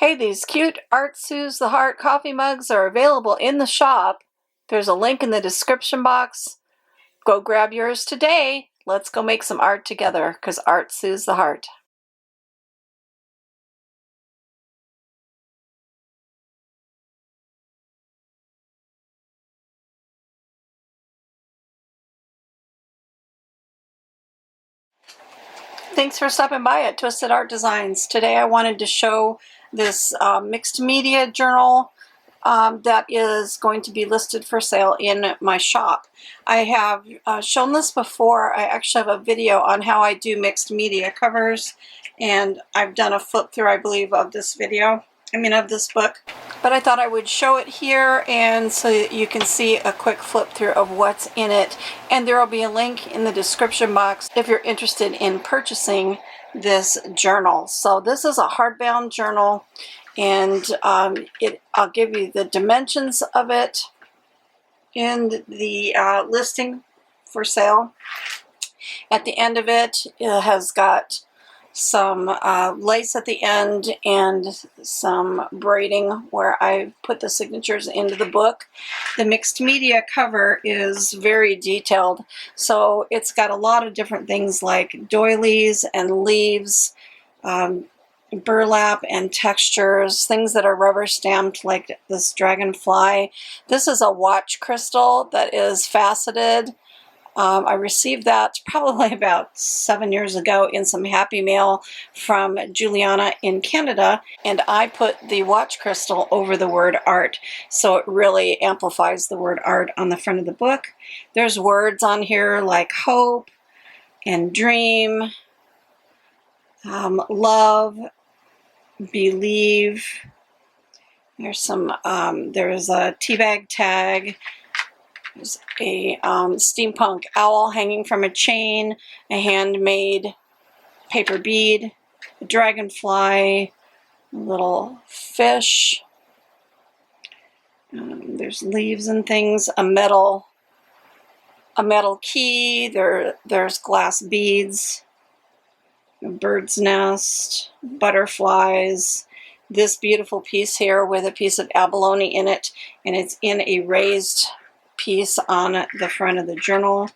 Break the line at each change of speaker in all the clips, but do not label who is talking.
Hey, these cute Art Soothes the Heart coffee mugs are available in the shop. There's a link in the description box. Go grab yours today. Let's go make some art together, because art soothes the heart. Thanks for stopping by at Twisted Art Designs. Today I wanted to show this mixed media journal that is going to be listed for sale in my shop. I have shown this before. I actually have a video on how I do mixed media covers, and I've done a flip through, I believe, of this book. But I thought I would show it here, and so that you can see a quick flip through of what's in it. And there will be a link in the description box if you're interested in purchasing this journal. So this is a hardbound journal, and I'll give you the dimensions of it in the listing for sale. At the end of it, it has got some lace at the end and some braiding where I put the signatures into the book. The mixed media cover is very detailed, so it's got a lot of different things like doilies and leaves, burlap and textures, things that are rubber stamped like this dragonfly. This is a watch crystal that is faceted. I received that probably about 7 years ago in some Happy Mail from Juliana in Canada, and I put the watch crystal over the word art, so it really amplifies the word art on the front of the book. There's words on here like hope and dream, love, believe. There's a teabag tag. There's a steampunk owl hanging from a chain, a handmade paper bead, a dragonfly, a little fish. There's leaves and things, a metal key. There's glass beads, a bird's nest, butterflies. This beautiful piece here with a piece of abalone in it, and it's in a raised piece on the front of the journal,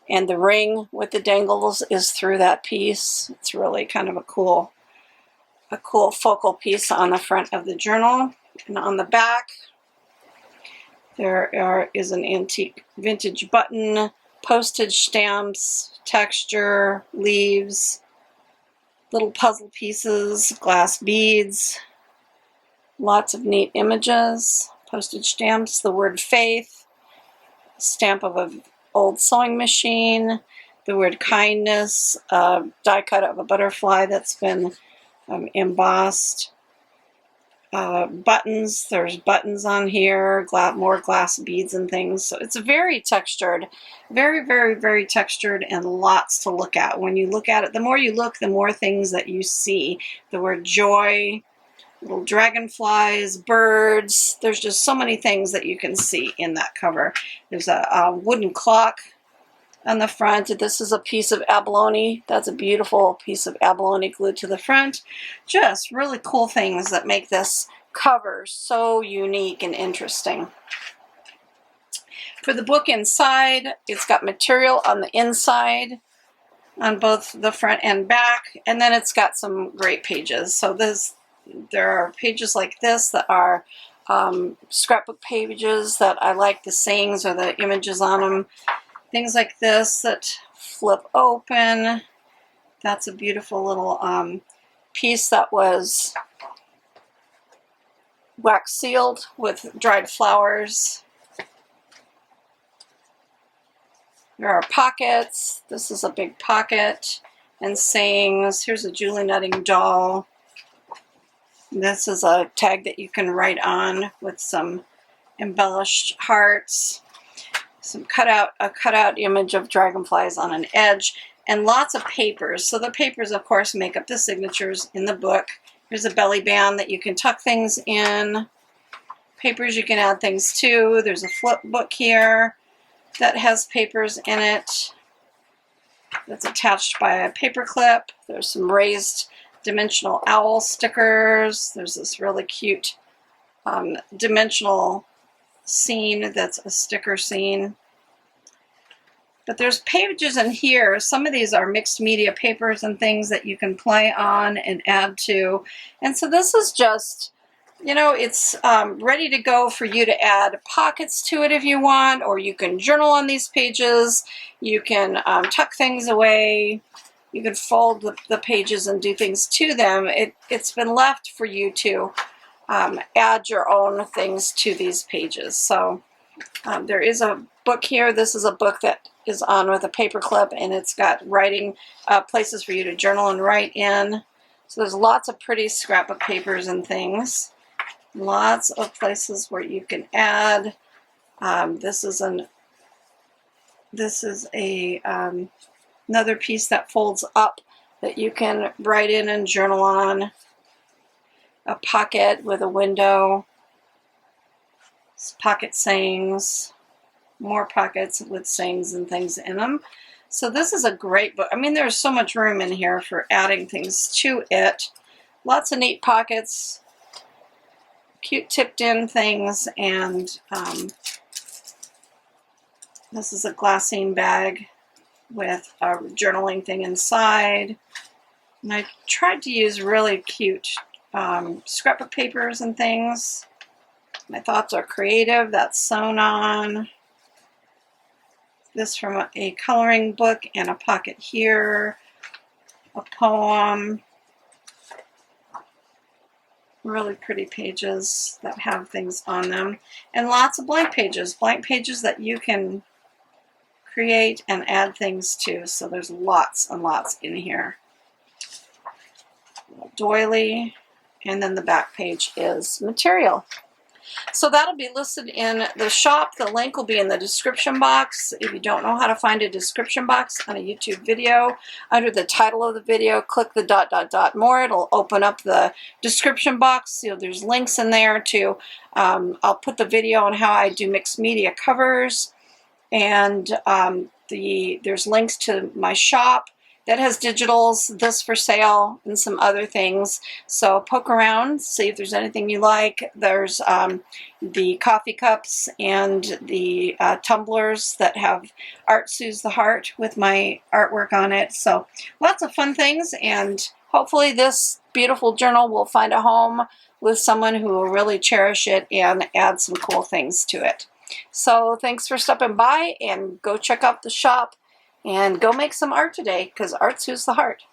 and the ring with the dangles is through that piece. It's really kind of a cool focal piece on the front of the journal. And on the back there is an antique vintage button, postage stamps, texture, leaves, little puzzle pieces, glass beads, lots of neat images, postage stamps, the word faith, stamp of an old sewing machine, the word kindness, die cut of a butterfly that's been embossed, buttons. There's buttons on here, more glass beads and things. So it's very textured, very, very, very textured, and lots to look at. When you look at it, the more you look, the more things that you see. The word joy, little dragonflies, birds. There's just so many things that you can see in that cover. There's a wooden clock on the front. This is a piece of abalone. That's a beautiful piece of abalone glued to the front. Just really cool things that make this cover so unique and interesting. For the book inside, it's got material on the inside on both the front and back, and then it's got some great pages. So there are pages like this that are scrapbook pages that I like the sayings or the images on them. Things like this that flip open. That's a beautiful little piece that was wax sealed with dried flowers. There are pockets. This is a big pocket and sayings. Here's a Julie Nutting doll. This is a tag that you can write on with some embellished hearts, a cutout image of dragonflies on an edge, and lots of papers. So the papers, of course, make up the signatures in the book. There's a belly band that you can tuck things in. Papers you can add things to. There's a flip book here that has papers in it that's attached by a paper clip. There's some raised dimensional owl stickers. There's this really cute dimensional scene that's a sticker scene. But there's pages in here. Some of these are mixed media papers and things that you can play on and add to. And so this is just, you know, it's ready to go for you to add pockets to it if you want, or you can journal on these pages. You can tuck things away. You can fold the pages and do things to them. It's been left for you to add your own things to these pages. So there is a book here. This is a book that is on with a paper clip, and it's got writing places for you to journal and write in. So there's lots of pretty scrapbook papers and things. Lots of places where you can add. This is another piece that folds up that you can write in and journal on. A pocket with a window. Pocket sayings. More pockets with sayings and things in them. So this is a great book. I mean, there's so much room in here for adding things to it. Lots of neat pockets. Cute tipped in things, and this is a glassine bag with a journaling thing inside. And I tried to use really cute scrapbook papers and things. My thoughts are creative. That's sewn on. This from a coloring book, and a pocket here. A poem. Really pretty pages that have things on them. And lots of blank pages that you can create and add things to. So there's lots and lots in here. Doily, and then the back page is material. So that'll be listed in the shop. The link will be in the description box. If you don't know how to find a description box on a YouTube video, under the title of the video, click the ... more. It'll open up the description box. You know, there's links in there to, I'll put the video on how I do mixed media covers, and there's links to my shop that has digitals, this for sale, and some other things. So poke around, see if there's anything you like. There's the coffee cups and the tumblers that have Art Soothes the Heart with my artwork on it. So lots of fun things, and hopefully this beautiful journal will find a home with someone who will really cherish it and add some cool things to it. So thanks for stopping by, and go check out the shop and go make some art today, because art soothes the heart.